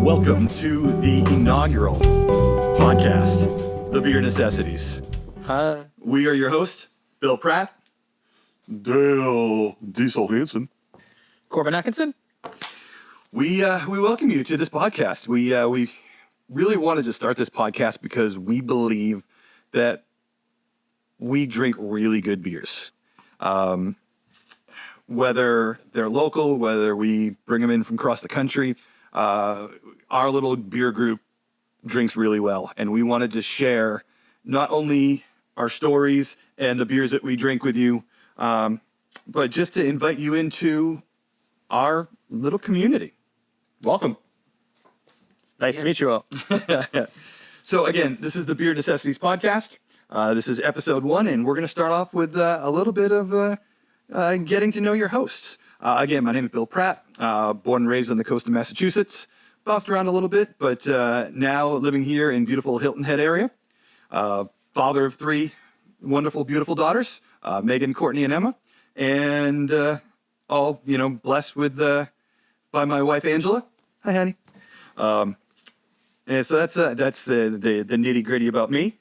Welcome to the inaugural podcast, The Beer Necessities. Hi. We are your hosts, Bill Pratt, Dale Diesel Hansen. Corbin Atkinson. We welcome you to this podcast. We really wanted to start this podcast because we believe that we drink really good beers. Whether they're local, whether we bring them in from across the country, our little beer group drinks really well. And we wanted to share not only our stories and the beers that we drink with you, but just to invite you into our little community. Welcome. Nice to meet you all. So again, this is the Beer Necessities podcast. This is episode 1, and we're going to start off with a little bit of getting to know your hosts. Again, my name is Bill Pratt, born and raised on the coast of Massachusetts. Bounced around a little bit, but now living here in beautiful Hilton Head area. Father of 3 wonderful, beautiful daughters, Megan, Courtney, and Emma. And all, blessed with by my wife, Angela. Hi, honey. And so that's the nitty gritty about me.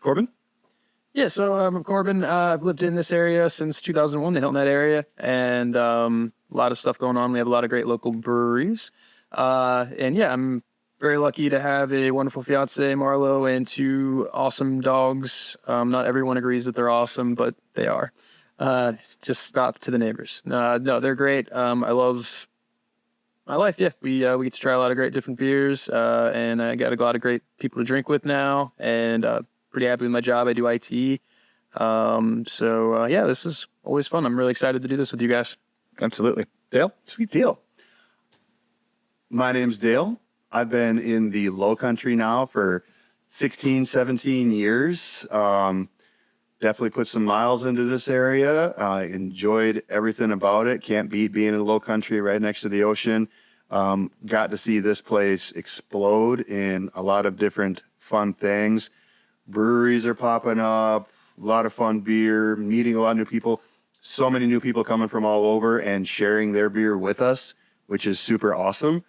Corbin? Yeah, so I'm Corbin. I've lived in this area since 2001, the Hilton Head area, and a lot of stuff going on. We have a lot of great local breweries. And yeah, I'm very lucky to have a wonderful fiance, Marlo, and 2 awesome dogs. Not everyone agrees that they're awesome, but they are. Just not to the neighbors. No, they're great. I love my life. Yeah, we get to try a lot of great different beers, and I got a lot of great people to drink with now, and pretty happy with my job. I do IT. Yeah, this is always fun. I'm really excited to do this with you guys. Absolutely. Dale? Sweet deal. My name's Dale. I've been in the low country now for 16, 17 years. Definitely put some miles into this area. I enjoyed everything about it. Can't beat being in the low country right next to the ocean. Got to see this place explode in a lot of different fun things. Breweries are popping up, a lot of fun beer, meeting a lot of new people. So many new people coming from all over and sharing their beer with us, which is super awesome.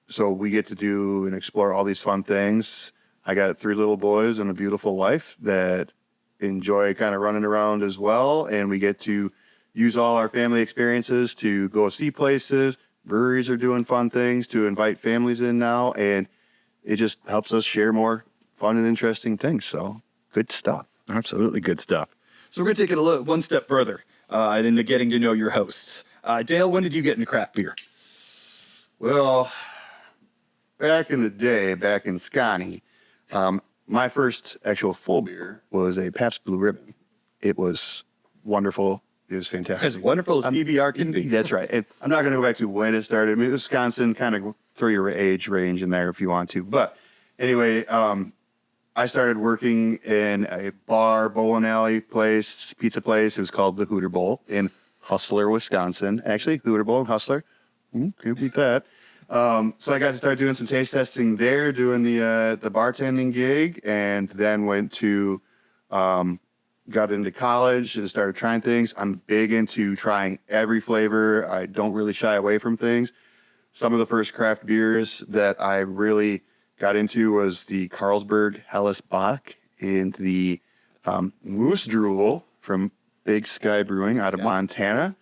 So we get to do and explore all these fun things. I got 3 little boys and a beautiful wife that enjoy kind of running around as well. And we get to use all our family experiences to go see places. Breweries are doing fun things to invite families in now. And it just helps us share more fun and interesting things. So good stuff. Absolutely good stuff. So we're going to take it one step further into getting to know your hosts. Dale, when did you get into craft beer? Well, back in the day, back in Scotty, my first actual full beer was a Pabst Blue Ribbon. It was wonderful. It was fantastic. As wonderful as PBR can be. That's right. I'm not going to go back to when it started. I mean, Wisconsin, kind of throw your age range in there if you want to. But anyway, I started working in a bar, bowling alley place, pizza place. It was called the Hooter Bowl in Hustler, Wisconsin. Actually, Hooter Bowl and Hustler. Can't beat that. So I got to start doing some taste testing there, doing the bartending gig, and then went to, got into college and started trying things. I'm big into trying every flavor. I don't really shy away from things. Some of the first craft beers that I really got into was the Carlsberg Helles Bock and the Moose Drool from Big Sky Brewing out of Montana.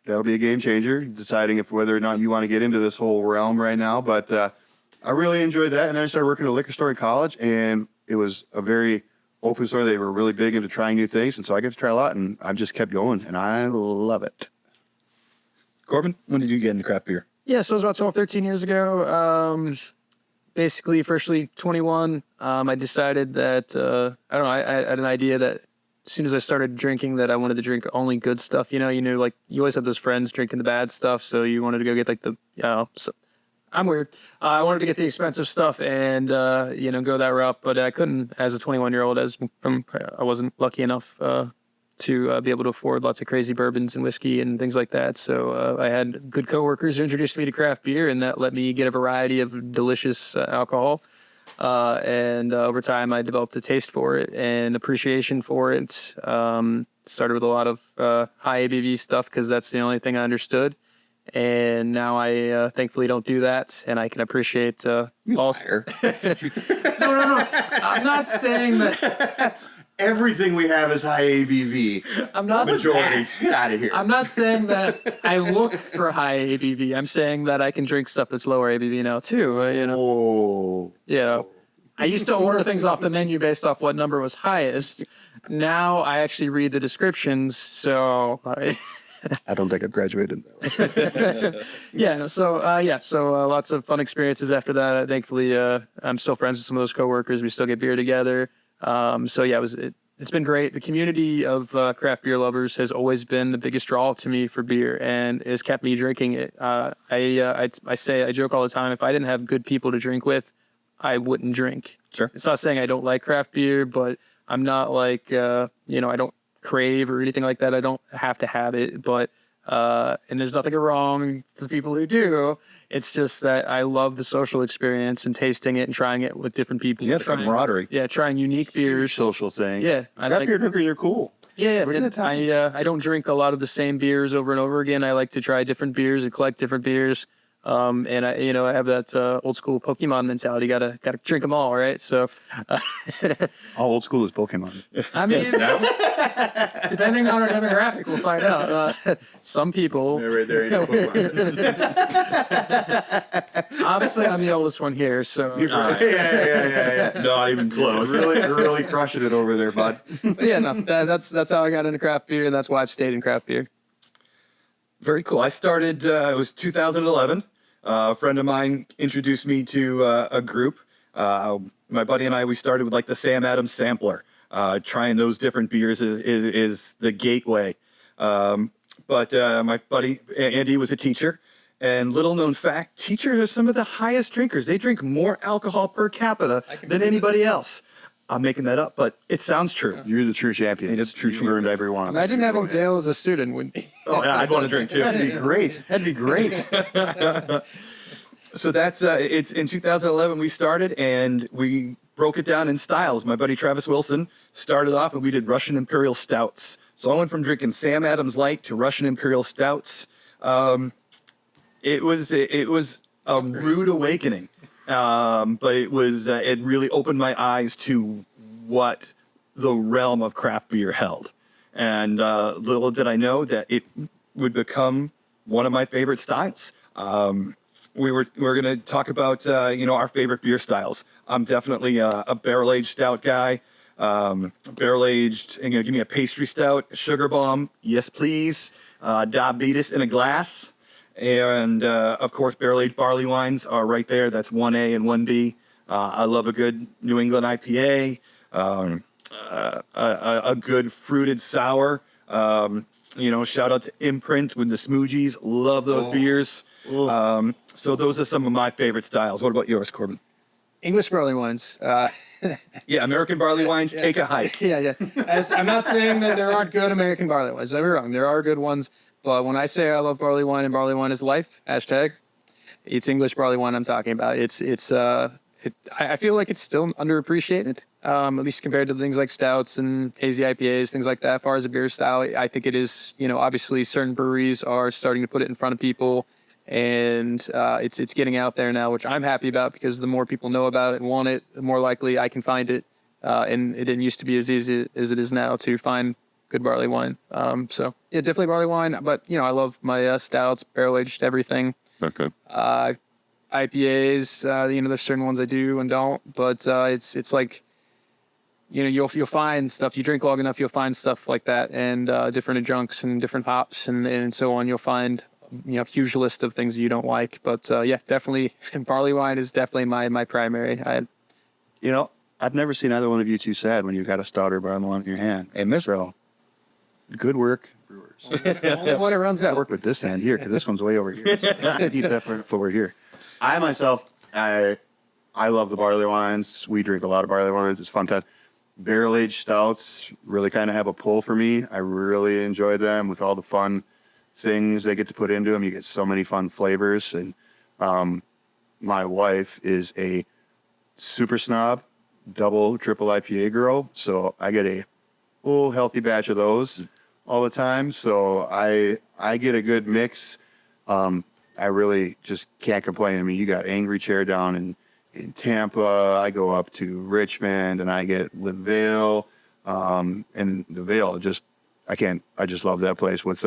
That'll be a game changer, deciding whether or not you want to get into this whole realm right now. But I really enjoyed that. And then I started working at a liquor store in college, and it was a very open store. They were really big into trying new things. And so I got to try a lot, and I've just kept going, and I love it. Corbin, when did you get into craft beer? Yeah, so it was about 12, 13 years ago. Basically, freshly 21, I decided that, I had an idea that as soon as I started drinking that I wanted to drink only good stuff. You always have those friends drinking the bad stuff, so you wanted to go get I'm weird. I wanted to get the expensive stuff and, go that route, but I couldn't as a 21-year-old I wasn't lucky enough to be able to afford lots of crazy bourbons and whiskey and things like that. So I had good coworkers who introduced me to craft beer, and that let me get a variety of delicious alcohol. And over time, I developed a taste for it and appreciation for it. Started with a lot of high ABV stuff because that's the only thing I understood. And now I thankfully don't do that, and I can appreciate all. No. I'm not saying that. Everything we have is high ABV. I'm not. Majority. Get out of here. I'm not saying that I look for high ABV. I'm saying that I can drink stuff that's lower ABV now too. Oh. I used to order things off the menu based off what number was highest. Now I actually read the descriptions. So I don't think I've graduated. So lots of fun experiences after that. Thankfully, I'm still friends with some of those coworkers. We still get beer together. It's been great. The community of craft beer lovers has always been the biggest draw to me for beer and has kept me drinking it. I joke all the time, if I didn't have good people to drink with, I wouldn't drink. Sure. It's not saying I don't like craft beer, but I'm not like, I don't crave or anything like that. I don't have to have it, but and there's nothing wrong for people who do. It's just that I love the social experience and tasting it and trying it with different people. Yeah, camaraderie. Yeah, trying unique beers. Social thing. Yeah, Craft beer drinkers are cool. Yeah, and I don't drink a lot of the same beers over and over again. I like to try different beers and collect different beers. And I have that old school Pokemon mentality. Gotta drink them all, right? So, How old school is Pokemon? I mean, depending on our demographic, we'll find out. Some people. Right there, you know Pokemon. Obviously, I'm the oldest one here, so. Yeah. Not even close. Really crushing it over there, bud. But yeah, no, that's how I got into craft beer, and that's why I've stayed in craft beer. Very cool. I started, it was 2011. A friend of mine introduced me to a group. My buddy and I, we started with like the Sam Adams sampler. Trying those different beers is the gateway. But my buddy Andy was a teacher. And little known fact, teachers are some of the highest drinkers. They drink more alcohol per capita than anybody else. I'm making that up, but it sounds true. You're the true champion. It's true. You earned every one. Imagine having Dale as a student. Wouldn't he? Oh, yeah, I'd want to drink too. That'd be great. That'd be great. So that's it's in 2011 we started, and we broke it down in styles. My buddy Travis Wilson started off, and we did Russian Imperial Stouts. So I went from drinking Sam Adams Light to Russian Imperial Stouts. It was a rude awakening, but it really opened my eyes to what the realm of craft beer held. And little did I know that it would become one of my favorite styles. We're going to talk about our favorite beer styles. I'm definitely a barrel aged stout guy. Barrel aged, and give me a pastry stout, a sugar bomb, yes please. Diabetes in a glass. And, of course, barrel-aged barley wines are right there. That's 1A and 1B. I love a good New England IPA, a good fruited sour. Shout out to Imprint with the Smoogies. Love those beers. So those are some of my favorite styles. What about yours, Corbin? English barley wines. Yeah, American barley wines, take a hike. Yeah. I'm not saying that there aren't good American barley wines. Don't be wrong. There are good ones. But when I say I love barley wine and barley wine is life, hashtag, it's English barley wine I'm talking about. I feel like it's still underappreciated, at least compared to things like stouts and hazy IPAs, things like that. As far as a beer style, I think it is, obviously certain breweries are starting to put it in front of people, and it's getting out there now, which I'm happy about, because the more people know about it and want it, the more likely I can find it. And it didn't used to be as easy as it is now to find good barley wine. So yeah, definitely barley wine, but I love my stouts, barrel aged, everything. Okay. IPAs, there's certain ones I do and don't, but it's like, you'll find stuff, you drink long enough, you'll find stuff like that, and different adjuncts and different hops and so on. You'll find a huge list of things you don't like, but definitely barley wine is definitely my primary. I've never seen either one of you two sad when you got a stout or barley wine in your hand. Hey, Mister. Good work, brewers. Only one it runs out. Work with this hand here, because this one's way over here. So keep that over here. I myself, I love the barley wines. We drink a lot of barley wines. It's fun time. Barrel-aged stouts really kind of have a pull for me. I really enjoy them with all the fun things they get to put into them. You get so many fun flavors. And my wife is a super snob, double, triple IPA girl. So I get a full healthy batch of those all the time. So I get a good mix I really just can't complain. I mean, you got Angry Chair down in Tampa. I go up to Richmond and I get LaVale. And the Vale, I just love that place with,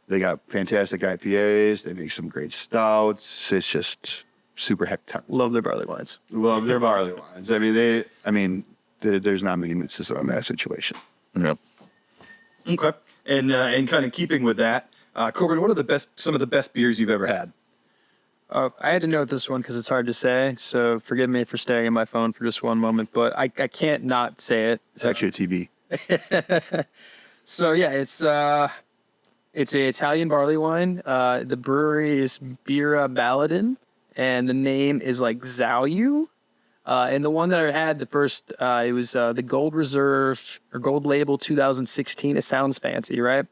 they got fantastic IPAs. They make some great stouts. It's just super hectic. Love their barley wines. Love their barley wines. I mean, there's not many misses on that situation. Yeah. Okay. And kind of keeping with that, Corbin, what are some of the best beers you've ever had? I had to note this one because it's hard to say, so forgive me for staring at my phone for just one moment, but I can't not say it. It's actually a TB. So yeah, it's a Italian barley wine. The brewery is Birra Baladin, and the name is like Zauyu. And the one that I had, the first, it was the Gold Reserve or Gold Label 2016. It sounds fancy, right?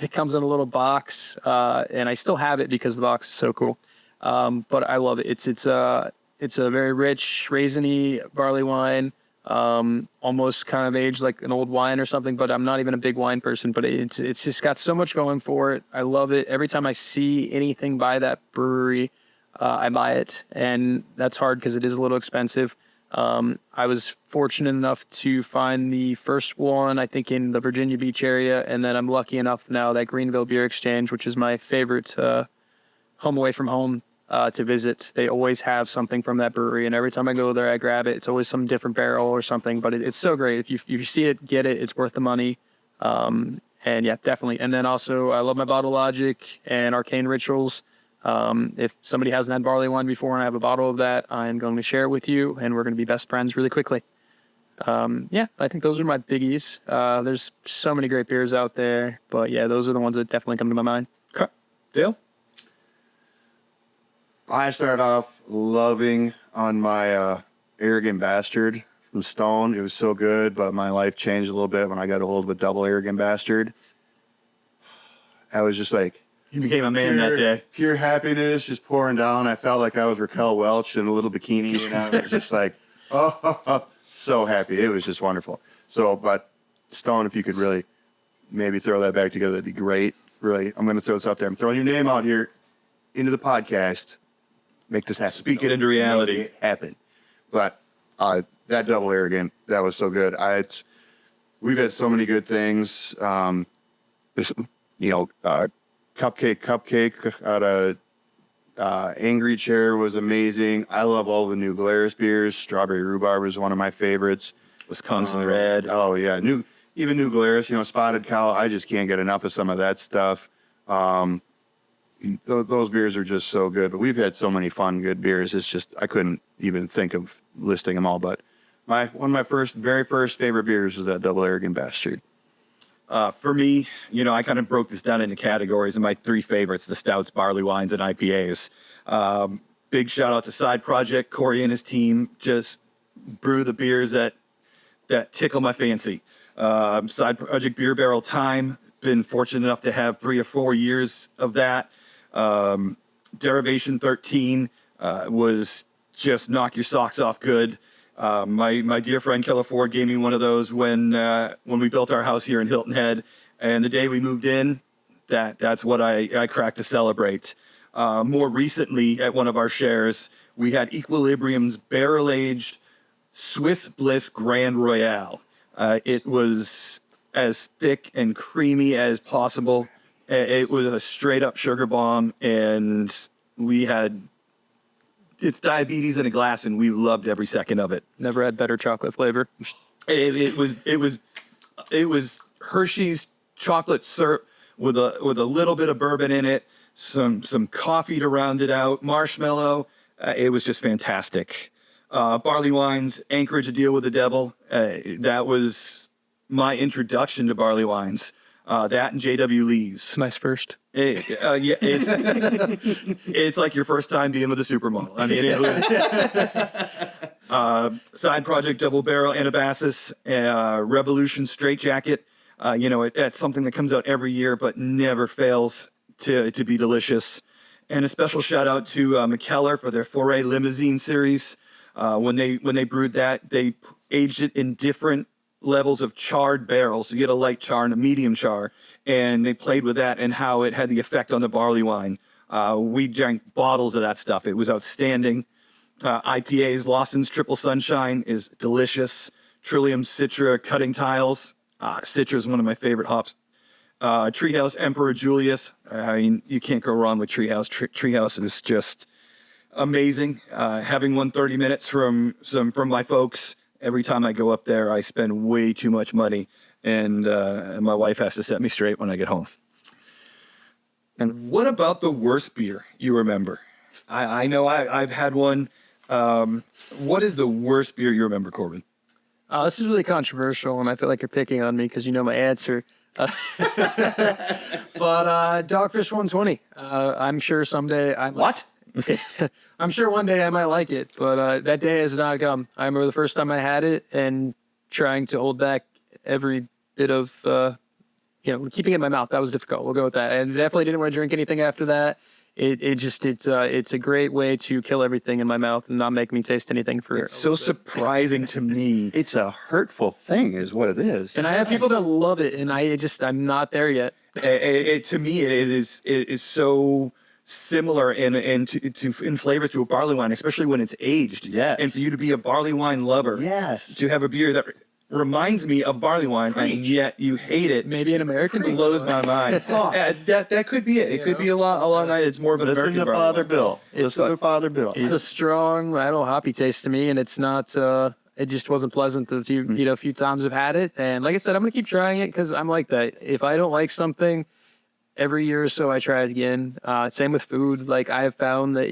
It comes in a little box, and I still have it because the box is so cool. But I love it. It's a very rich, raisiny barley wine, almost kind of aged like an old wine or something. But I'm not even a big wine person. But it's just got so much going for it. I love it. Every time I see anything by that brewery, I buy it, and that's hard because it is a little expensive. I was fortunate enough to find the first one, I think, in the Virginia Beach area, and then I'm lucky enough now that Greenville Beer Exchange, which is my favorite home away from home to visit. They always have something from that brewery, and every time I go there, I grab it. It's always some different barrel or something, but it's so great. If you see it, get it. It's worth the money. And yeah, definitely. And then also, I love my Bottle Logic and Arcane Rituals. If somebody hasn't had barley wine before and I have a bottle of that, I'm going to share it with you, and we're going to be best friends really quickly. Yeah, I think those are my biggies. There's so many great beers out there, but yeah, those are the ones that definitely come to my mind. Okay. Dale? I started off loving on my Arrogant Bastard from Stone. It was so good, but my life changed a little bit when I got a hold of a double Arrogant Bastard. I was just like, You became a man that day. pure happiness just pouring down. I felt like I was Raquel Welch in a little bikini, and I was just like, oh, so happy. It was just wonderful. So, but Stone, if you could really maybe throw that back together, that'd be great. Really, I'm going to throw this out there. I'm throwing your name out here into the podcast. Make this happen. Speak it into reality. Make it happen. But that double Arrogant, that was so good. We've had so many good things. Cupcake out of Angry Chair was amazing. I love all the New Glarus beers. Strawberry Rhubarb was one of my favorites. Wisconsin Red. Oh yeah, New Glarus. Spotted Cow. I just can't get enough of some of that stuff. Those beers are just so good. But we've had so many fun, good beers. It's just I couldn't even think of listing them all. But one of my very first favorite beers was that double Arrogant Bastard. For me, I kind of broke this down into categories, and my three favorites, the stouts, barley wines, and IPAs. Big shout out to Side Project. Corey and his team just brew the beers that tickle my fancy. Side Project Beer Barrel Time, been fortunate enough to have 3 or 4 years of that. Derivation 13 was just knock your socks off good. My dear friend Keller Ford gave me one of those when we built our house here in Hilton Head, and the day we moved in, that's what I cracked to celebrate. More recently, at one of our shares, we had Equilibrium's barrel-aged Swiss Bliss Grand Royale. It was as thick and creamy as possible. It was a straight-up sugar bomb, and we had... It's diabetes in a glass, and we loved every second of it. Never had better chocolate flavor. It was Hershey's chocolate syrup with a little bit of bourbon in it, some coffee to round it out, marshmallow. It was just fantastic. Barley wines, Anchorage, A Deal with the Devil. That was my introduction to barley wines. That and J.W. Lee's. Nice first. Yeah, it's like your first time being with a supermodel. I mean, it was Side Project Double Barrel Anabasis, Revolution Straight Jacket. That's something that comes out every year, but never fails to be delicious. And a special shout out to McKellar for their Foray Limousine series. When they brewed that, they aged it in different levels of charred barrels. So you get a light char and a medium char, and they played with that and how it had the effect on the barley wine. We drank bottles of that stuff. It was outstanding. IPAs, Lawson's Triple Sunshine is delicious. Trillium Citra Cutting Tiles. Citra is one of my favorite hops. Treehouse Emperor Julius. I mean, you can't go wrong with Treehouse. Treehouse is just amazing. Having 130 minutes from my folks. Every time I go up there, I spend way too much money, and my wife has to set me straight when I get home. And what about the worst beer you remember? I know I've had one. What is the worst beer you remember, Corbin? This is really controversial, and I feel like you're picking on me because you know my answer. But Dogfish 120. I'm sure someday I might. What? I'm sure one day I might like it, but that day has not come. I remember the first time I had it and trying to hold back every bit of, keeping it in my mouth. That was difficult. We'll go with that. And definitely didn't want to drink anything after that. It's a great way to kill everything in my mouth and not make me taste anything for It's so surprising to me. It's a hurtful thing, is what it is. And I have people that love it, and I'm not there yet. To me, it is so similar in flavor to a barley wine, especially when it's aged. Yes. And for you to be a barley wine lover, Yes. to have a beer that reminds me of barley wine, and yet you hate it. Maybe an American Blows my mind. That could be it. It could be a long night. It's more of an Listen American to barley Father wine. Bill. Listen to Father Bill. It's a strong, I don't know, hoppy taste to me, and it's not. It just wasn't pleasant the few times I've had it. And like I said, I'm gonna keep trying it because I'm like that. If I don't like something, every year or so I try it again. Same with food. Like I have found that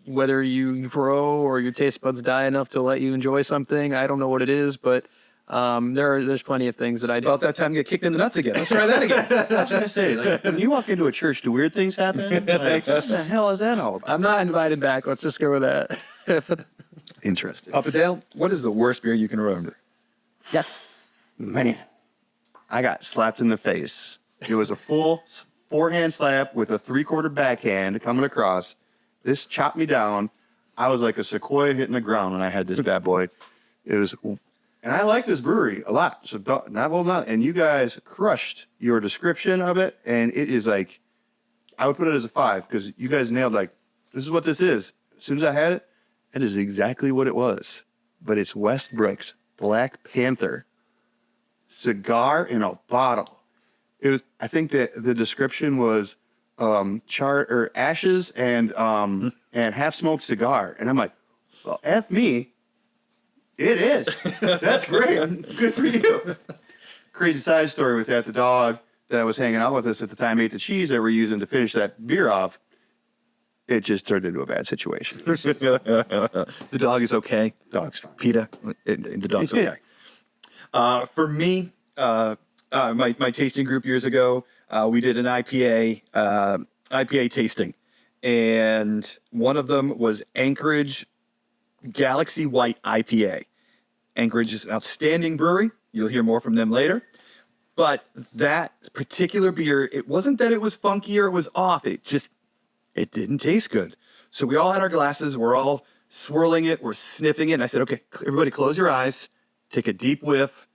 whether you grow or your taste buds die enough to let you enjoy something, I don't know what it is, but there's plenty of things that I do. About that time to get kicked in the nuts again. Let's try that again. I was gonna say, like, when you walk into a church, do weird things happen? Like, what the hell is that all about? I'm not invited back. Let's just go with that. Interesting. Up and down. What is the worst beer you can remember? Yeah. Man, I got slapped in the face. It was a full forehand slap with a 3/4 backhand coming across. This chopped me down. I was like a sequoia hitting the ground when I had this bad boy. And I like this brewery a lot. So not. And you guys crushed your description of it. And it is like, I would put it as a 5 because you guys nailed like, this is what this is. As soon as I had it, it is exactly what it was. But it's Westbrook's Black Panther cigar in a bottle. It was. I think that the description was ashes and half smoked cigar. And I'm like, well, F me. It is. That's great. Good for you. Crazy side story with that. The dog that was hanging out with us at the time ate the cheese that we're using to finish that beer off. It just turned into a bad situation. The dog is okay. Dog's fine. PETA, the dog's okay. For me, my tasting group years ago, we did an IPA tasting, and one of them was Anchorage Galaxy White IPA. Anchorage is an outstanding brewery. You'll hear more from them later. But that particular beer, it wasn't that it was funky or it was off. It didn't taste good. So we all had our glasses. We're all swirling it. We're sniffing it. And I said, okay, everybody close your eyes, take a deep whiff,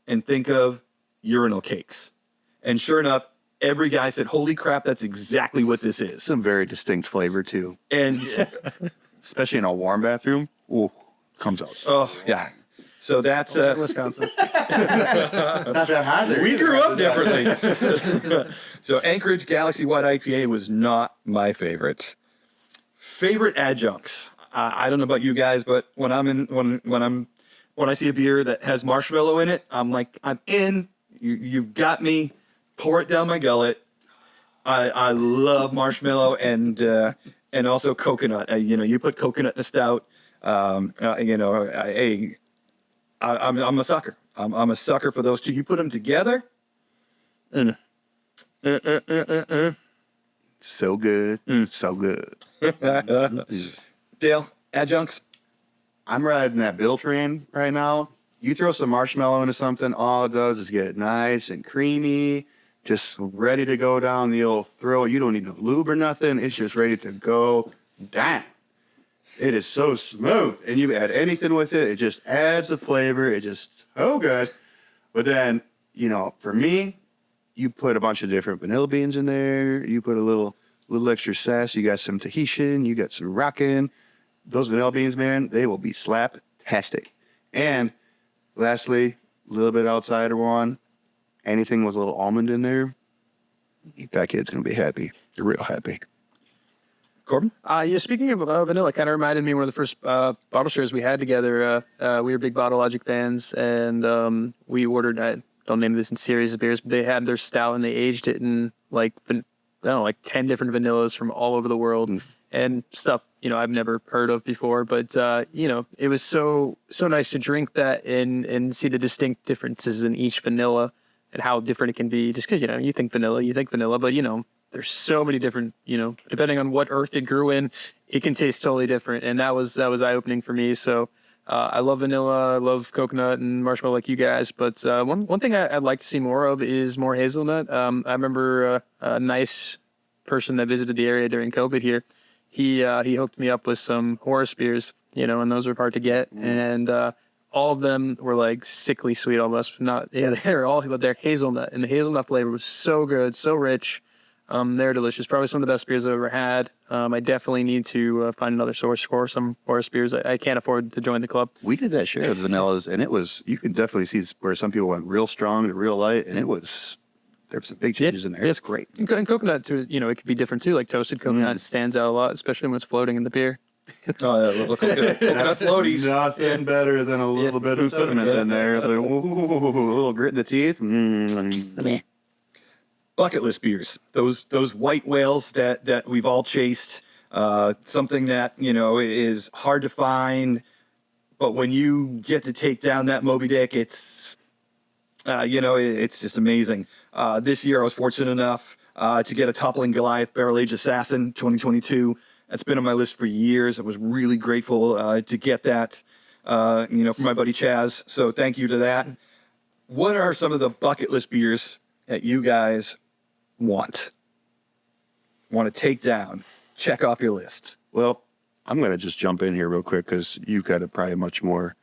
and think of urinal cakes. And sure enough, every guy said, holy crap, that's exactly what this is. Some very distinct flavor, too. And Especially in a warm bathroom. Ooh, comes out. oh, yeah. So that's Wisconsin. It's not that hot there. we grew up differently. So Anchorage Galaxy White IPA was not my favorite. Favorite adjuncts. I don't know about you guys, but when I see a beer that has marshmallow in it, I'm like, I'm in. You've got me. Pour it down my gullet. I love marshmallow and also coconut. You put coconut in a stout. I'm a sucker. I'm a sucker for those two. You put them together. So good. So good. Dale, adjuncts. I'm riding that Bill train right now. You throw some marshmallow into something, all it does is get nice and creamy, just ready to go down the old throat. You don't need no lube or nothing. It's just ready to go down. It is so smooth. And you add anything with it, it just adds the flavor. It just so good. But then, for me, you put a bunch of different vanilla beans in there. You put a little little extra sass. You got some Tahitian, you got some rockin'. Those vanilla beans, man, they will be slap-tastic. And lastly, a little bit outsider one, anything with a little almond in there, that kid's going to be happy. You're real happy. Corbin? Yeah, speaking of vanilla, kind of reminded me of one of the first bottle shares we had together. We were big Bottle Logic fans, and we ordered, I don't name this in series of beers, but they had their stout and they aged it in like 10 different vanillas from all over the world and stuff, I've never heard of before. But, it was so nice to drink that and see the distinct differences in each vanilla and how different it can be. Just because, you think vanilla, but, there's so many different, depending on what earth it grew in, it can taste totally different. And that was eye-opening for me. So I love vanilla, I love coconut and marshmallow like you guys. But one thing I'd like to see more of is more hazelnut. I remember a nice person that visited the area during COVID here. He hooked me up with some Horus beers, and those were hard to get. And all of them were like sickly sweet almost. They're hazelnut. And the hazelnut flavor was so good, so rich. They're delicious. Probably some of the best beers I've ever had. I definitely need to find another source for some Horus beers. I can't afford to join the club. We did that share of vanillas, and you could definitely see where some people went real strong to real light, and there was some big changes in there. It's great. And coconut, too, it could be different, too. Like toasted coconut stands out a lot, especially when it's floating in the beer. Coconut floaties. Nothing better than a little bit of cinnamon in there. A little grit in the teeth. Bucket list beers, those white whales that we've all chased, something that is hard to find, but when you get to take down that Moby Dick, it's it's just amazing. This year I was fortunate enough to get a Toppling Goliath Barrel Age Assassin 2022. That's been on my list for years. I was really grateful to get that from my buddy Chaz, so thank you to that. What are some of the bucket list beers that you guys want to take down, check off your list? Well, I'm going to just jump in here real quick because you've got a probably much more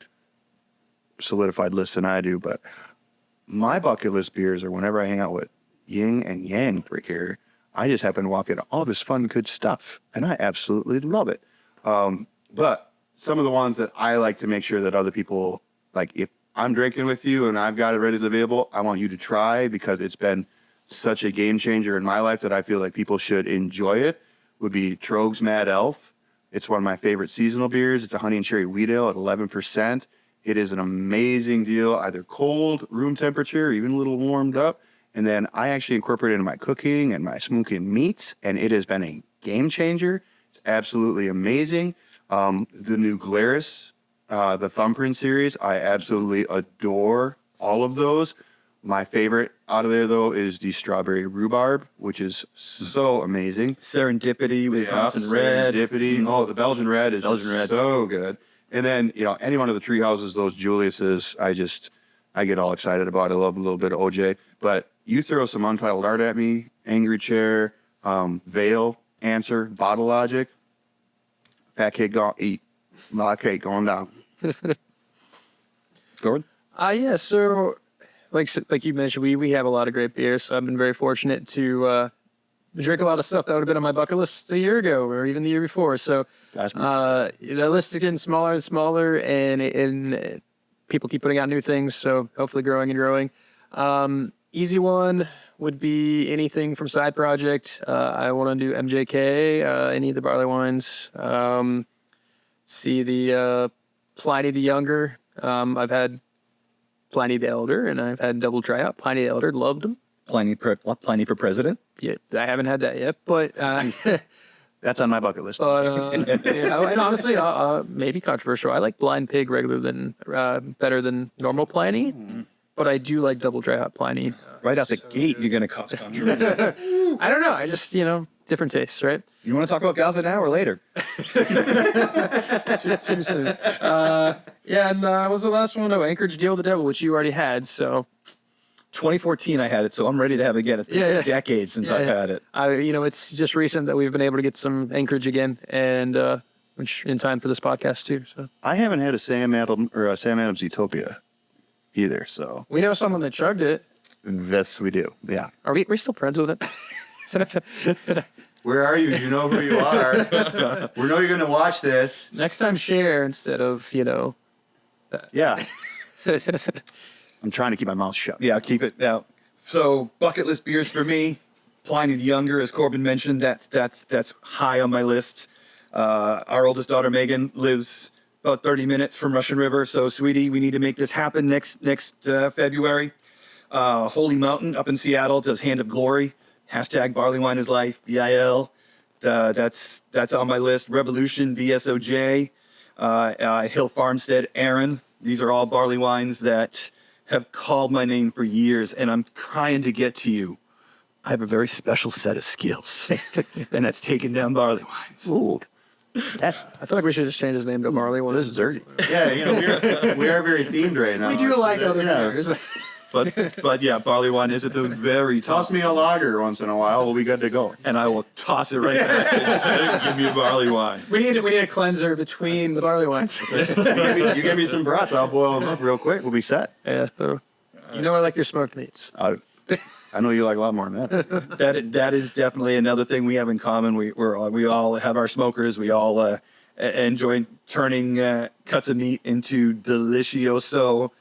solidified list than I do. But my bucket list beers are whenever I hang out with yin and yang for here, I just happen to walk into all this fun, good stuff, and I absolutely love it. But some of the ones that I like to make sure that other people, like if I'm drinking with you and I've got it ready available, I want you to try because it's been such a game changer in my life that I feel like people should enjoy it, would be Troegs Mad Elf. It's one of my favorite seasonal beers. It's a honey and cherry wheat ale at 11%. It is an amazing deal, either cold, room temperature, or even a little warmed up. And then I actually incorporate it into my cooking and my smoking meats, and it has been a game changer. It's absolutely amazing. The new Glarus, the Thumbprint series, I absolutely adore all of those. My favorite out of there, though, is the Strawberry Rhubarb, which is so amazing. Serendipity, Wisconsin Red. Serendipity. Oh, the Belgian Red is so good. And then, any one of the tree houses, those Julius's, I get all excited about. I love a little bit of OJ. But you throw some Untitled Art at me, Angry Chair, Veil, Answer, Bottle Logic, fat kid gone eat. Lot of cake going down. Gordon? Yeah, so like you mentioned, we have a lot of great beers. So I've been very fortunate to drink a lot of stuff that would have been on my bucket list a year ago or even the year before. So the list is getting smaller and smaller, and people keep putting out new things. So hopefully growing and growing. Easy one would be anything from Side Project. I want to do MJK, any of the barley wines. See the Pliny the Younger. I've had Pliny the Elder, and I've had Double Tryout. Pliny the Elder, loved them. Pliny for president? Yeah, I haven't had that yet, but that's on my bucket list. And honestly, maybe controversial. I like Blind Pig better than normal Pliny, but I do like Double Tryout Pliny. Right out the gate, you're going to cause controversy. I don't know. I just different tastes, right? You want to talk about Gaza now or later? Too soon. And what was the last one? Oh, Anchorage Deal with the Devil, which you already had. So 2014 I had it, so I'm ready to have it again. It's been decades since I've had it. It's just recent that we've been able to get some Anchorage again, and which in time for this podcast too. So I haven't had a Sam Adams Utopia either. So we know someone that chugged it. Yes, we do. Yeah. Are we still friends with it? Where are you? You know who you are. We know you're going to watch this. Next time, share instead of, Yeah. I'm trying to keep my mouth shut. Yeah, keep it out. So bucket list beers for me. Pliny the Younger, as Corbin mentioned, that's high on my list. Our oldest daughter Megan lives about 30 minutes from Russian River, so sweetie, we need to make this happen next February. Holy Mountain up in Seattle does Hand of Glory. Hashtag Barley Wine is Life. BIL. That's on my list. Revolution, VSOJ, Hill Farmstead, Aaron. These are all barley wines that have called my name for years, and I'm trying to get to you. I have a very special set of skills, and that's taking down barley wines. Ooh. I feel like we should just change his name to Barley One. This is dirty. Yeah, we are very themed right now. We do like other yeah. beers. But yeah, barley wine is at the very top. Toss me a lager once in a while. We'll be good to go. And I will toss it right back. Give me a barley wine. We need a cleanser between the barley wines. You give me some brats, I'll boil them up real quick. We'll be set. Yeah, so you know I like your smoked meats. I know you like a lot more than that. That is definitely another thing we have in common. We all have our smokers. We all enjoy turning cuts of meat into delicioso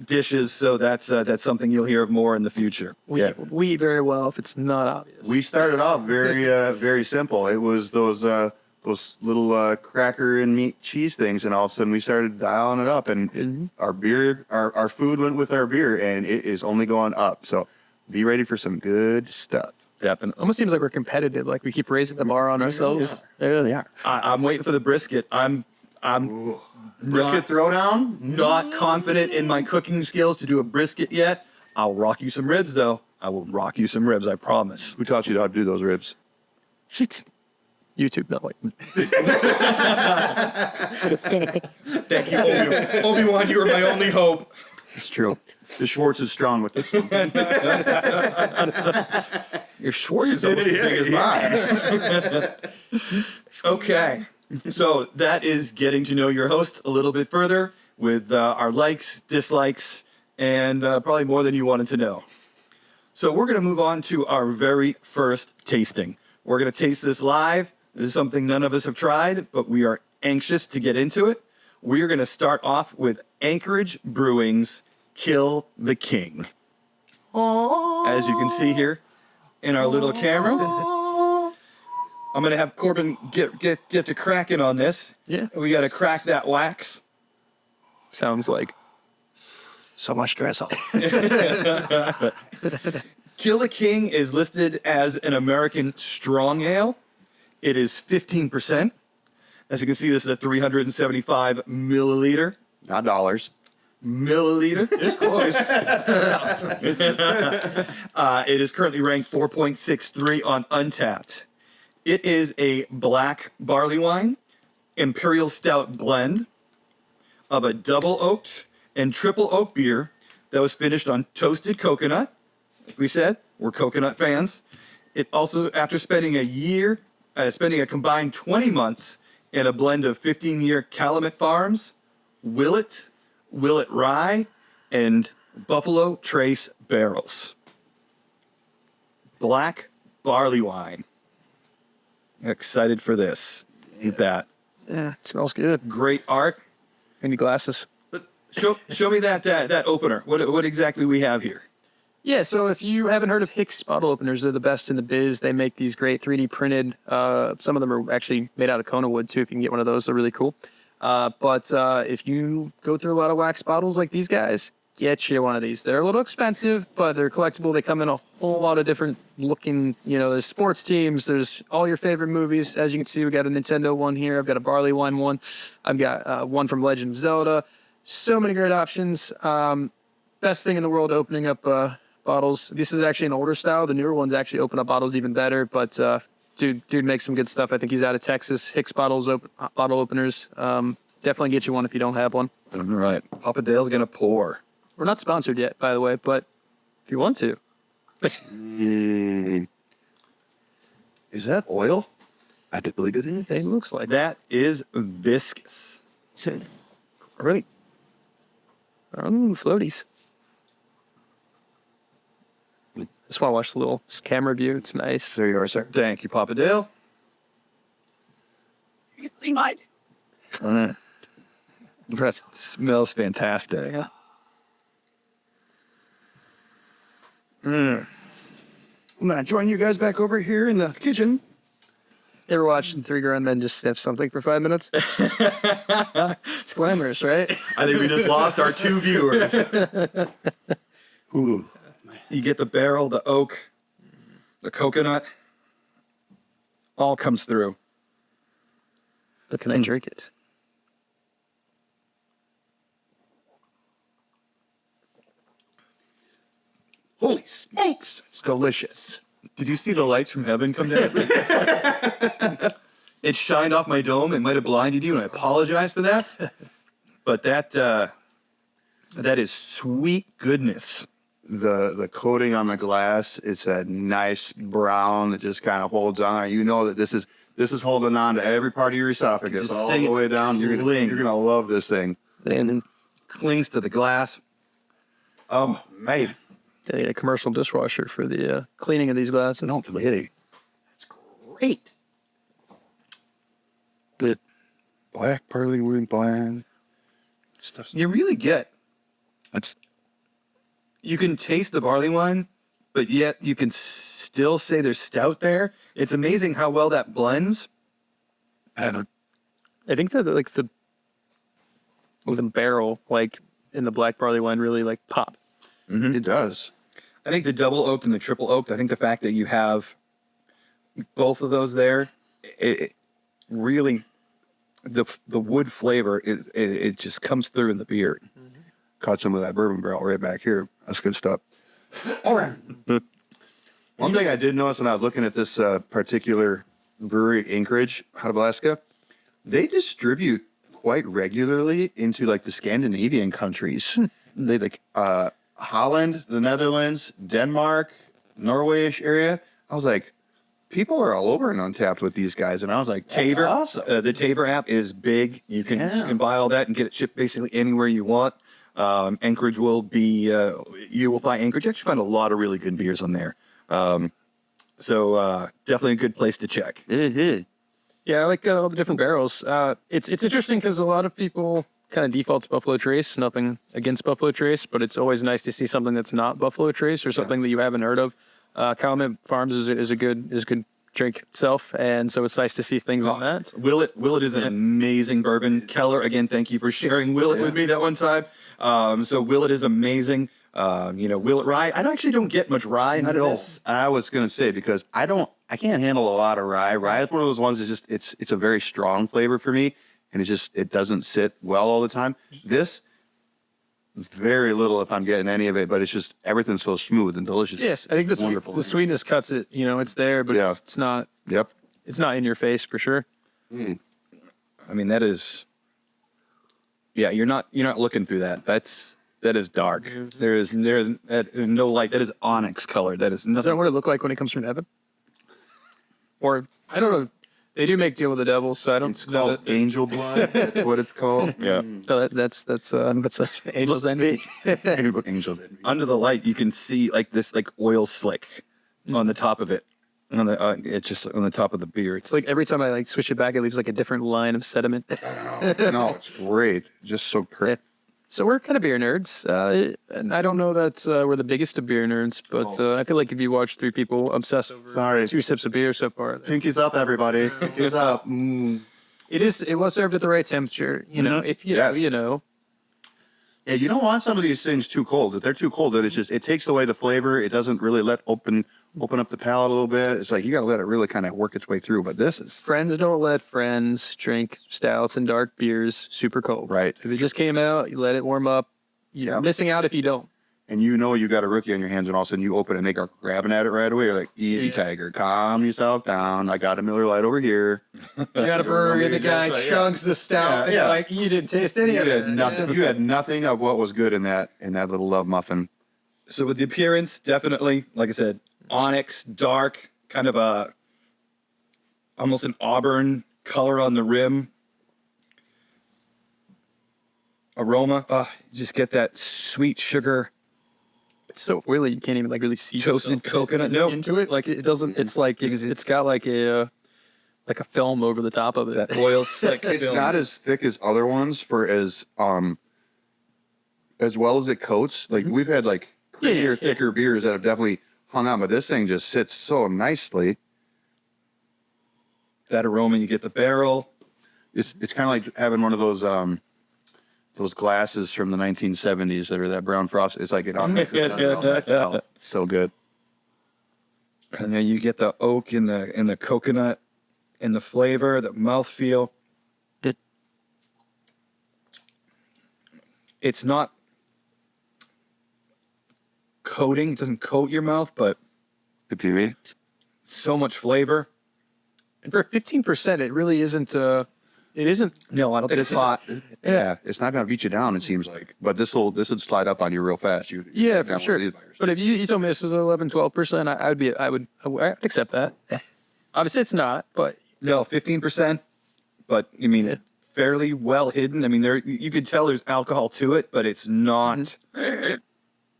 dishes. So that's something you'll hear of more in the future. We eat very well if it's not obvious. We started off very simple. It was those little cracker and meat cheese things, and all of a sudden we started dialing it up, and our beer, our food went with our beer, and it is only going up. So be ready for some good stuff. Definitely. Almost seems like we're competitive. Like we keep raising the bar on ourselves. Yeah. I'm waiting for the brisket. I'm Brisket throwdown? not confident in my cooking skills to do a brisket yet. I'll rock you some ribs, though. I will rock you some ribs, I promise. Who taught you how to do those ribs? YouTube, no, wait. Thank you, Obi-Wan. You were my only hope. It's true. The Schwartz is strong with this. Your Schwartz is almost as big as mine. Okay. So that is getting to know your host a little bit further with our likes, dislikes, and probably more than you wanted to know. So we're going to move on to our very first tasting. We're going to taste this live. This is something none of us have tried, but we are anxious to get into it. We are going to start off with Anchorage Brewing's Kill the King. As you can see here in our little camera. I'm going to have Corbin get to cracking on this. Yeah. We got to crack that wax. Sounds like. So much stress off. Kill the King is listed as an American strong ale. It is 15%. As you can see, this is a 375 milliliter. Not dollars. Milliliter. It's close. It is currently ranked 4.63 on Untapped. It is a black barley wine, imperial stout blend of a double oaked and triple oak beer that was finished on toasted coconut. Like we said, we're coconut fans. It also, after spending a combined 20 months in a blend of 15-year Calumet Farms, Willet Rye, and Buffalo Trace barrels. Black barley wine. Excited for this. Eat that. Yeah, it smells good. Great art. Any glasses? Show me that opener. What exactly we have here? Yeah, so if you haven't heard of Hicks bottle openers, they're the best in the biz. They make these great 3D printed. Some of them are actually made out of Kona wood too. If you can get one of those, they're really cool. But if you go through a lot of wax bottles like these guys, get you one of these. They're a little expensive, but they're collectible. They come in a whole lot of different looking, there's sports teams, there's all your favorite movies. As you can see, we got a Nintendo one here. I've got a barley wine one. I've got one from Legend of Zelda. So many great options. Best thing in the world, opening up bottles. This is actually an older style. The newer ones actually open up bottles even better, but dude makes some good stuff. I think he's out of Texas. Hicks bottle openers. Definitely get you one if you don't have one. All right. Papa Dale's going to pour. We're not sponsored yet, by the way, but if you want to. Is that oil? I did believe it. It looks like That is viscous. Right. Floaties. Just want to watch the little camera view. It's nice. There you are, sir. Thank you, Papa Dale. That smells fantastic. Yeah. I'm gonna join you guys back over here in the kitchen. Ever watched Three Grown Men Just Sniff Something for 5 minutes? It's glamorous, right? I think we just lost our 2 viewers. Ooh. You get the barrel, the oak, the coconut, all comes through. But can I drink it? Holy smokes, it's delicious. Did you see the lights from heaven come down? It shined off my dome. It might have blinded you, and I apologize for that. But that is sweet goodness. The coating on the glass, it's that nice brown that just kind of holds on. You know that this is holding on to every part of your esophagus Just all say the way down. You're cling. gonna love this thing. And Clings to the glass. Oh man, they need a commercial dishwasher for the cleaning of these glasses. don't kidding. That's great. The black pearly wing blend stuff. You really get, That's you can taste the barley wine, but yet you can still say there's stout there. It's amazing how well that blends. I think that like the barrel, like in the black barley wine, really like pop. it does. I think the double oaked and the triple oaked, I think the fact that you have both of those there, it really, the wood flavor, it just comes through in the beer. Caught some of that bourbon barrel right back here. That's good stuff. All right. One thing I did notice when I was looking at this particular brewery, Anchorage, out of Alaska, they distribute quite regularly into like the Scandinavian countries. They like Holland, the Netherlands, Denmark, Norway-ish area. I was like, people are all over and Untapped with these guys, and I was like, Taver, awesome. the Taver app is big. You can buy all that and get it shipped basically anywhere you want. Anchorage will be, you will find Anchorage. You actually find a lot of really good beers on there. So definitely a good place to check. Yeah, I like all the different barrels. It's interesting because a lot of people kind of default to Buffalo Trace. Nothing against Buffalo Trace, but it's always nice to see something that's not Buffalo Trace or something that you haven't heard of. Calumet Farms is a good drink itself, and so it's nice to see things on that. Willet is an amazing bourbon. Keller, again, thank you for sharing Willet with me that one time. So Willet is amazing. Willet rye. I actually don't get much rye out of this. I was gonna say because I can't handle a lot of rye. Rye is one of those ones that's just it's a very strong flavor for me, and it doesn't sit well all the time. This very little if I'm getting any of it, but it's just everything's so smooth and delicious. Yes, I think the sweetness cuts it. It's there, but Yeah. it's not. Yep. It's not in your face for sure. I mean, that is. Yeah, you're not looking through that. That is dark. There is no light. That is onyx color. That is Is that nothing. what it looked like when it comes from heaven? Or I don't know. They do make Deal with the Devil, so I don't It's know called that. angel blood. That's what it's called. Yeah. No, that's Angel's Envy. Angel blood. Under the light, you can see like this oil slick on the top of it. On the it's just on the top of the beer. It's Like every time I switch it back, it leaves like a different line of sediment. No, it's great. Just so perfect. So we're kind of beer nerds, and I don't know that we're the biggest of beer nerds, but I feel like if you watch three people obsess over Sorry. 2 sips of beer so far, Pinkies up, everybody. Pinkies up. it was served at the right temperature. If you Yes. know, you know. Yeah, you don't want some of these things too cold. If they're too cold, then it takes away the flavor. It doesn't really open up the palate a little bit. It's like you got to let it really kind of work its way through. But this is Friends don't let friends drink stouts and dark beers super cold. Right. If it just came out, you let it warm up. You're Yeah. missing out if you don't. and you got a rookie on your hands, and all of a sudden you open it and they are grabbing at it right away. You're like, easy, tiger, calm yourself down. I got a Miller Lite over here. You got a brewery and the guy Yeah. chugs the stout, Yeah, and yeah. you're like, you didn't taste any You of it. had nothing. You had nothing of what was good in that little love muffin. So with the appearance, definitely, like I said, onyx, dark, kind of almost an auburn color on the rim. Aroma, you just get that sweet sugar It's so oily you can't even like really see Toasted yourself coconut, no. into it. Like it doesn't. It's like it's got like a film over the top of it. That oil slick It's film. not as thick as other ones for as well as it coats. Like we've had like creamier, thicker beers that have definitely hung on, but this thing just sits so nicely. That aroma, you get the barrel. It's kind of like having one of those glasses from the 1970s that are that brown frost. It's like it so good. And then you get the oak and the coconut and the flavor, the mouthfeel. It's not coating, doesn't coat your mouth, but so much flavor. And for 15%, it really isn't. It isn't. No, I don't think it's hot. Yeah, it's not gonna beat you down. It seems like, but this would slide up on you real fast. Yeah, for sure. But if you told me this is 11-12%, I would accept that. Obviously, it's not, but No, 15%, but I mean, fairly well hidden. I mean, you could tell there's alcohol to it, but it's not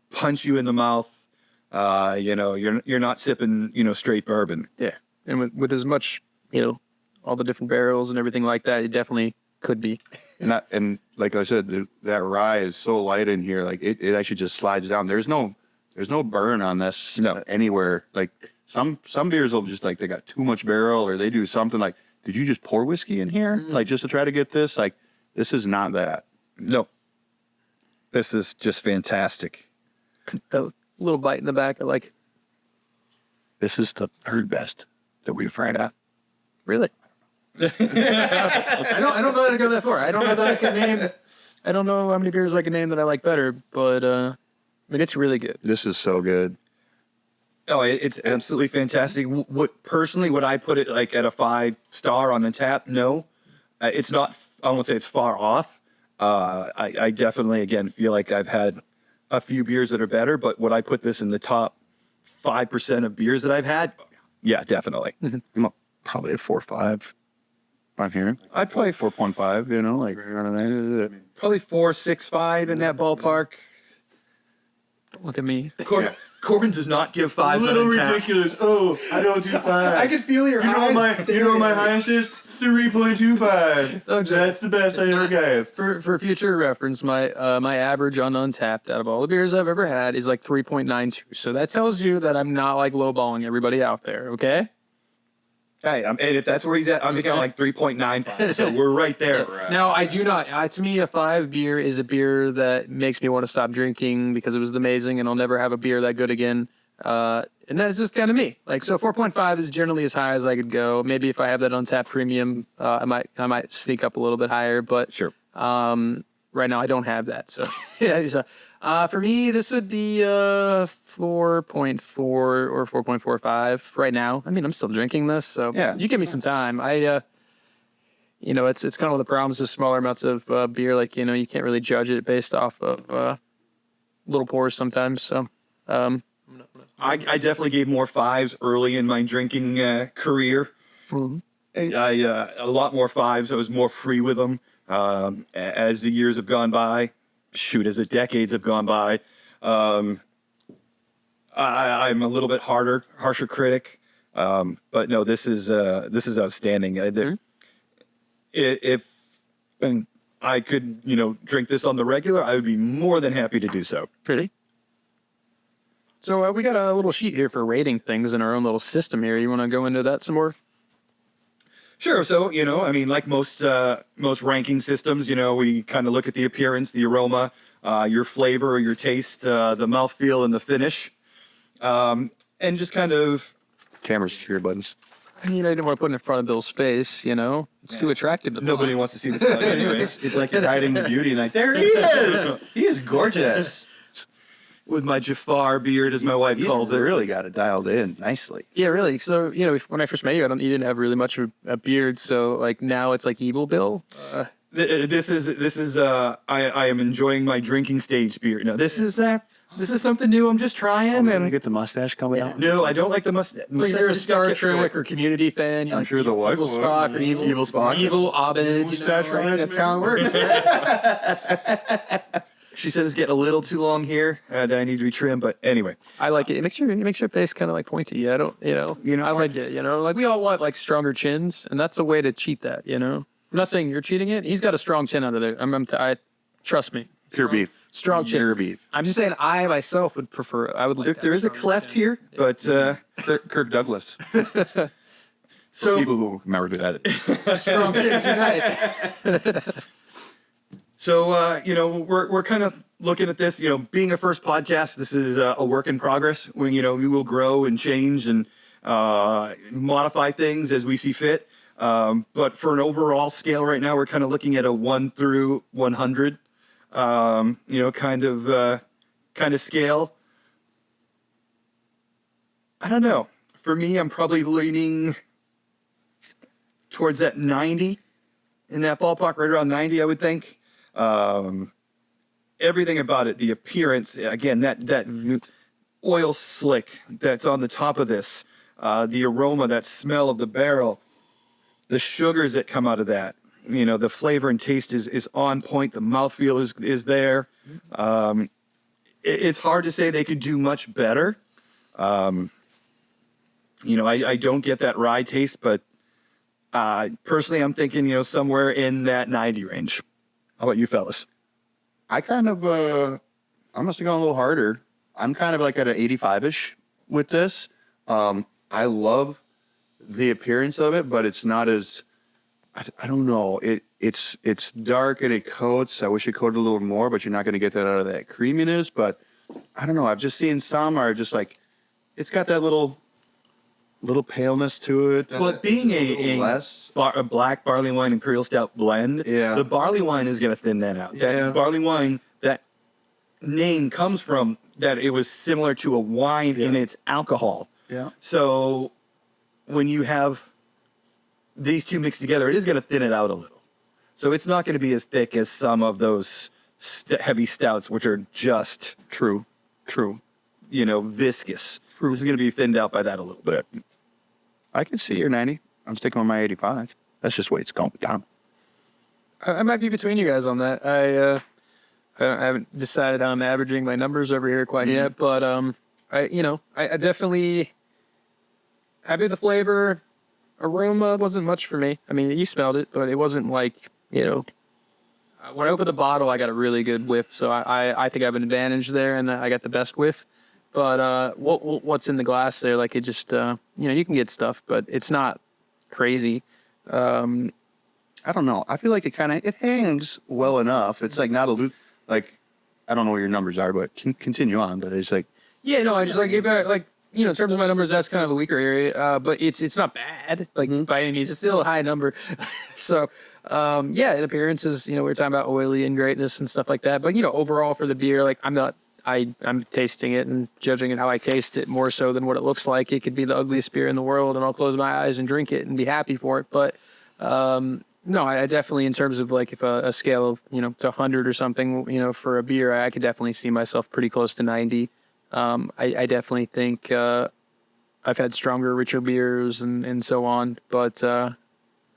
punch you in the mouth. You're not sipping, straight bourbon. yeah. And with as much, all the different barrels and everything like that, it definitely could be. And like I said, that rye is so light in here, like it actually just slides down. There's no burn on this anywhere. Like some beers will just like they got too much barrel or they do something like, did you just pour whiskey in here? Like just to try to get this? Like this is not that. No, this is just fantastic. A little bite in the back, like, This is the third best that we've tried out. really? I don't know that I go that far. I don't know that I can name. I don't know how many beers I can name that I like better, but I mean it's really good. This is so good. Oh, it's absolutely fantastic. Would I put it like at a 5-star on the tap? No, it's not. I won't say it's far off. I definitely, again, feel like I've had a few beers that are better, but would I put this in the top 5% of beers that I've had? Yeah, definitely. I'm probably at 4 or 5. I'm hearing. I'd probably 4.5. Like right around there. probably 4, 6, 5 in that ballpark. Look at me. Corbin does not give 5s. A little ridiculous. Oh, I don't do 5. I can feel your eyes. You know what my highest is? 3.25. Oh, That's the best I ever gave. For future reference, my average on Untapped out of all the beers I've ever had is like 3.92. So that tells you that I'm not like lowballing everybody out there. Okay. Hey, and if that's where he's at, I'm thinking like 3.95. So we're right there. Now, I do not. To me, a 5 beer is a beer that makes me want to stop drinking because it was amazing, and I'll never have a beer that good again. And that's just kind of me. Like, so 4.5 is generally as high as I could go. Maybe if I have that Untapped premium, I might sneak up a little bit higher. But Sure. right now I don't have that. So yeah. For me, this would be 4.4 or 4.45 right now. I mean, I'm still drinking this, so Yeah. you give me some time. It's kind of one of the problems with smaller amounts of beer. Like, you can't really judge it based off of little pours sometimes. So, I definitely gave more 5s early in my drinking career. A lot more 5s. I was more free with them. As the years have gone by, as the decades have gone by, I'm a little bit harsher critic. But no, this is outstanding. If I could, drink this on the regular, I would be more than happy to do so. pretty. So we got a little sheet here for rating things in our own little system here. You want to go into that some more? Sure. So, like most ranking systems, we kind of look at the appearance, the aroma, your flavor, your taste, the mouthfeel, and the finish, and just kind of. Camera's cheer buttons. I mean, I didn't want to put it in front of Bill's face, It's too attractive to Nobody wants to see this plug anyways. It's like you're hiding the beauty. Like there he is. He is gorgeous. With my Jafar beard, as my wife calls it. Really got it dialed in nicely. Yeah, really. So, when I first met you, you didn't have really much of a beard. So, like, now it's like Evil Bill. This is I am enjoying my drinking stage beard. No, this is something new. I'm just trying. I and get the mustache coming out. no, I don't like the mustache. Like, you're a Star Trek or Community fan. I'm sure the wife Evil would. Spock or Evil Spock. Evil Abed. Mustache on it, That's how it works. She says it's getting a little too long here, and I need to be trimmed. But anyway, I like it. It makes your face kind of like pointy. I don't, I like it. Like we all want like stronger chins, and that's a way to cheat that. I'm not saying you're cheating it. He's got a strong chin under there. Trust me. Pure beef. Strong chin. Pure beef. I'm just saying I myself would prefer. I would like. there is a cleft here, but Kirk Douglas. so People who remember that. strong chins unite. So, we're kind of looking at this, being a first podcast, this is a work in progress when, we will grow and change and modify things as we see fit. But for an overall scale right now, we're kind of looking at a 1 through 100, kind of scale. I don't know. For me, I'm probably leaning towards that 90, in that ballpark, right around 90, I would think. Everything about it, the appearance, again, that oil slick that's on the top of this, the aroma, that smell of the barrel, the sugars that come out of that, the flavor and taste is on point. The mouthfeel is there. It's hard to say they could do much better. I don't get that rye taste, but personally, I'm thinking, somewhere in that 90 range. How about you fellas? I kind of, I must have gone a little harder. I'm kind of like at an 85-ish with this. I love the appearance of it, but it's not as, I don't know. It's dark and it coats. I wish it coated a little more, but you're not going to get that out of that creaminess. But I don't know. I've just seen some are just like, it's got that little paleness to it. But being a black barley wine imperial stout blend, the barley wine is going to thin that out. That barley wine, that name comes from that it was similar to a wine in its alcohol. Yeah. So when you have these two mixed together, it is going to thin it out a little. So it's not going to be as thick as some of those heavy stouts, which are just True. viscous. This is going to be thinned out by that a little bit. I can see your 90. I'm sticking with my 85. That's just the way it's going down. I might be between you guys on that. I haven't decided how I'm averaging my numbers over here quite yet, but I definitely happy with the flavor. Aroma wasn't much for me. I mean, you smelled it, but it wasn't like when I opened the bottle, I got a really good whiff. So I think I have an advantage there, and I got the best whiff. But what's in the glass there? Like it just you can get stuff, but it's not crazy. I don't know. I feel like it hangs well enough. It's like not a like I don't know what your numbers are, but continue on. But it's like I just like if in terms of my numbers, that's kind of a weaker area. But it's not bad by any means. It's still a high number. So in appearances, we were talking about oily and greatness and stuff like that. But overall for the beer, like I'm tasting it and judging it how I taste it more so than what it looks like. It could be the ugliest beer in the world, and I'll close my eyes and drink it and be happy for it. But no, I definitely, in terms of like if a scale of to 100 or something, for a beer, I could definitely see myself pretty close to 90. I definitely think I've had stronger, richer beers and so on, but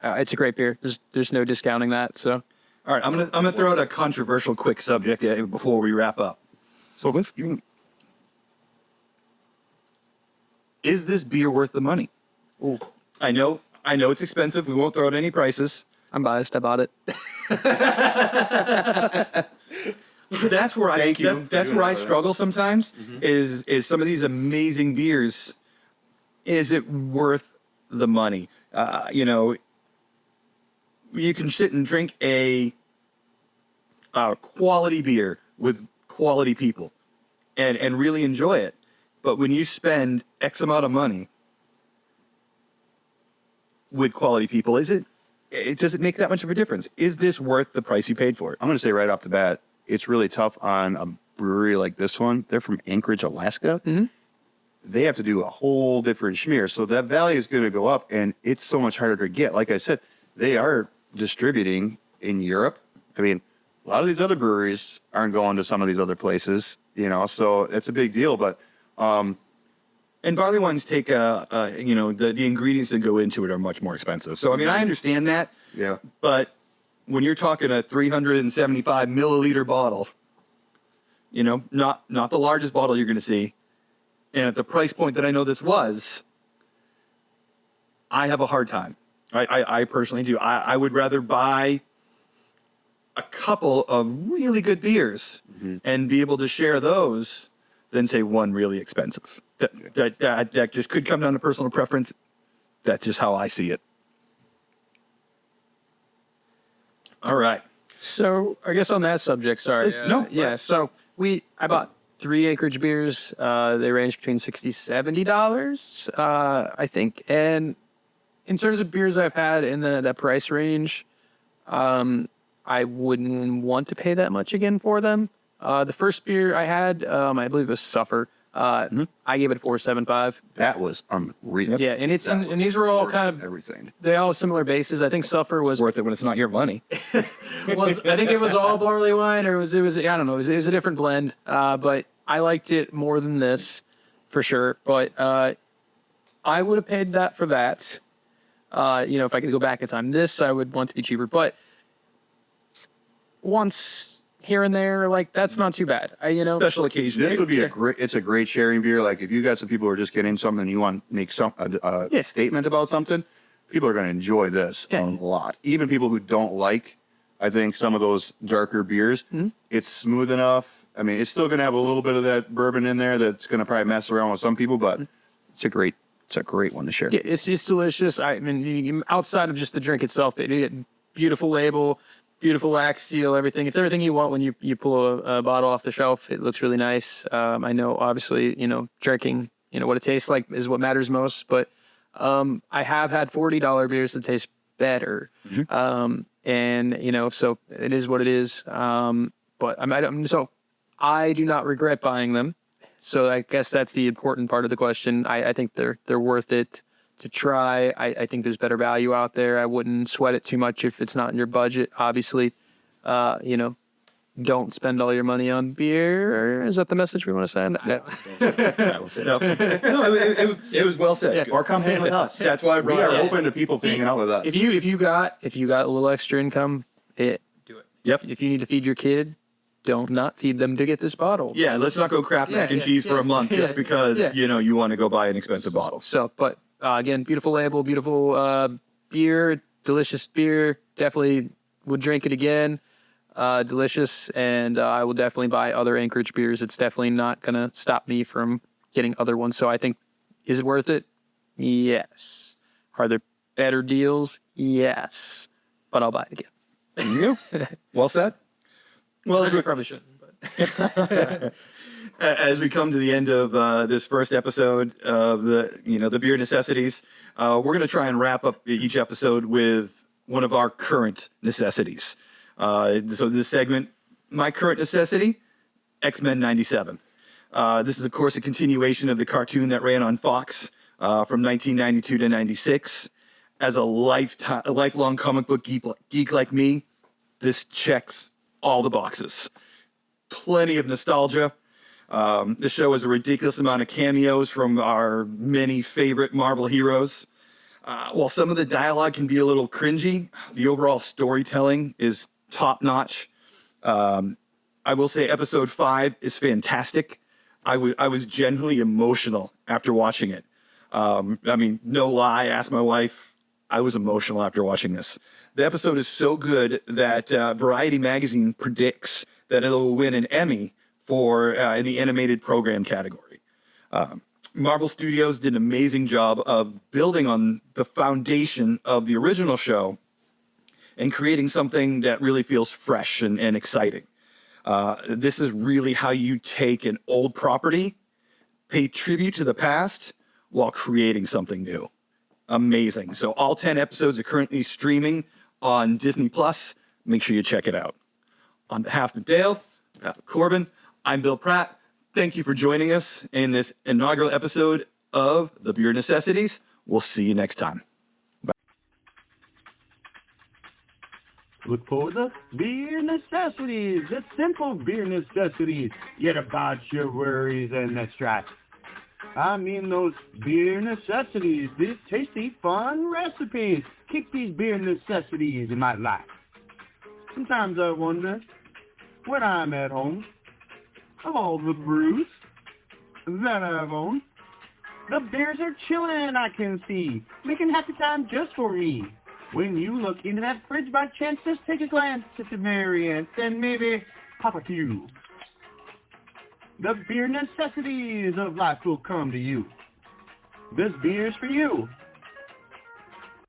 it's a great beer. There's no discounting that. So, all right, I'm gonna throw out a controversial quick subject before we wrap up. So, is this beer worth the money? Ooh. I know it's expensive. We won't throw out any prices. I'm biased. I bought it. That's where I struggle sometimes. Is some of these amazing beers? Is it worth the money? You can sit and drink a quality beer with quality people and really enjoy it. But when you spend X amount of money with quality people, does it make that much of a difference? Is this worth the price you paid for it? I'm going to say right off the bat, it's really tough on a brewery like this one. They're from Anchorage, Alaska. Mm-hmm. They have to do a whole different schmear. So that value is going to go up, and it's so much harder to get. Like I said, they are distributing in Europe. I mean, a lot of these other breweries aren't going to some of these other places, so it's a big deal. But and barley wines take the ingredients that go into it are much more expensive. So I mean, I understand that. Yeah. But when you're talking a 375 milliliter bottle, not the largest bottle you're going to see. And at the price point that I know this was, I have a hard time. I personally do. I would rather buy a couple of really good beers and be able to share those than say one really expensive. That just could come down to personal preference. That's just how I see it. All right. So I guess on that subject, sorry. Yeah. So I bought 3 Anchorage beers. They range between $60-$70, I think. And in terms of beers I've had in that price range, I wouldn't want to pay that much again for them. The first beer I had, I believe it was Suffer. I gave it a 4.75. That was unreal. Yeah, and and these were all kind of everything. They all similar bases. I think Suffer was Worth it when it's not your money. I think it was all barley wine, or it was I don't know. It was a different blend. But I liked it more than this, for sure. But I would have paid that for that. If I could go back in time, this I would want to be cheaper. But once here and there, like, that's not too bad. Special occasion. This would be it's a great sharing beer. Like, if you got some people who are just getting something and you want to make a statement about something, people are going to enjoy this a lot. Even people who don't like, I think, some of those darker beers, it's smooth enough. I mean, it's still going to have a little bit of that bourbon in there that's going to probably mess around with some people, but it's a great one to share. Yeah, it's just delicious. I mean, outside of just the drink itself, beautiful label, beautiful wax seal, everything. It's everything you want when you pull a bottle off the shelf. It looks really nice. I know, obviously, drinking, what it tastes like is what matters most. But I have had $40 beers that taste better. And, so it is what it is. But I do not regret buying them. So I guess that's the important part of the question. I think they're worth it to try. I think there's better value out there. I wouldn't sweat it too much if it's not in your budget. Obviously, don't spend all your money on beer. Is that the message we want to send? No, it was well said. Or come hang with us. That's why we are open to people hanging out with us. If you got a little extra income, do it. Yep. If you need to feed your kid, don't not feed them to get this bottle. Yeah, let's not go craft mac and cheese for a month just because you want to go buy an expensive bottle. So, but again, beautiful label, beautiful beer, delicious beer. Definitely would drink it again. Delicious, and I will definitely buy other Anchorage beers. It's definitely not gonna stop me from getting other ones. So I think, is it worth it? Yes. Are there better deals? Yes. But I'll buy it again. Well said. Well, I probably shouldn't. But as we come to the end of this first episode of the beer necessities, we're going to try and wrap up each episode with one of our current necessities. So this segment, my current necessity, X-Men 97. This is, of course, a continuation of the cartoon that ran on Fox from 1992 to 96. As a lifelong comic book geek like me, this checks all the boxes. Plenty of nostalgia. The show has a ridiculous amount of cameos from our many favorite Marvel heroes. While some of the dialogue can be a little cringy, the overall storytelling is top-notch. I will say episode 5 is fantastic. I was genuinely emotional after watching it. No lie, ask my wife, I was emotional after watching this. The episode is so good that Variety magazine predicts that it'll win an Emmy for in the animated program category. Marvel Studios did an amazing job of building on the foundation of the original show and creating something that really feels fresh and exciting. This is really how you take an old property, pay tribute to the past, while creating something new. Amazing. So all 10 episodes are currently streaming on Disney+. Make sure you check it out. On behalf of Dale, on behalf of Corbin, I'm Bill Pratt. Thank you for joining us in this inaugural episode of The Beer Necessities. We'll see you next time. Look for the beer necessities, the simple beer necessities. Get about your worries and the stress. I mean those beer necessities, these tasty, fun recipes. Keep these beer necessities in my life. Sometimes I wonder, when I'm at home, of all the brews that I've owned. The beers are chillin', I can see, making happy time just for me. When you look into that fridge by chance, just take a glance at the variants and maybe pop a few. The beer necessities of life will come to you. This beer's for you,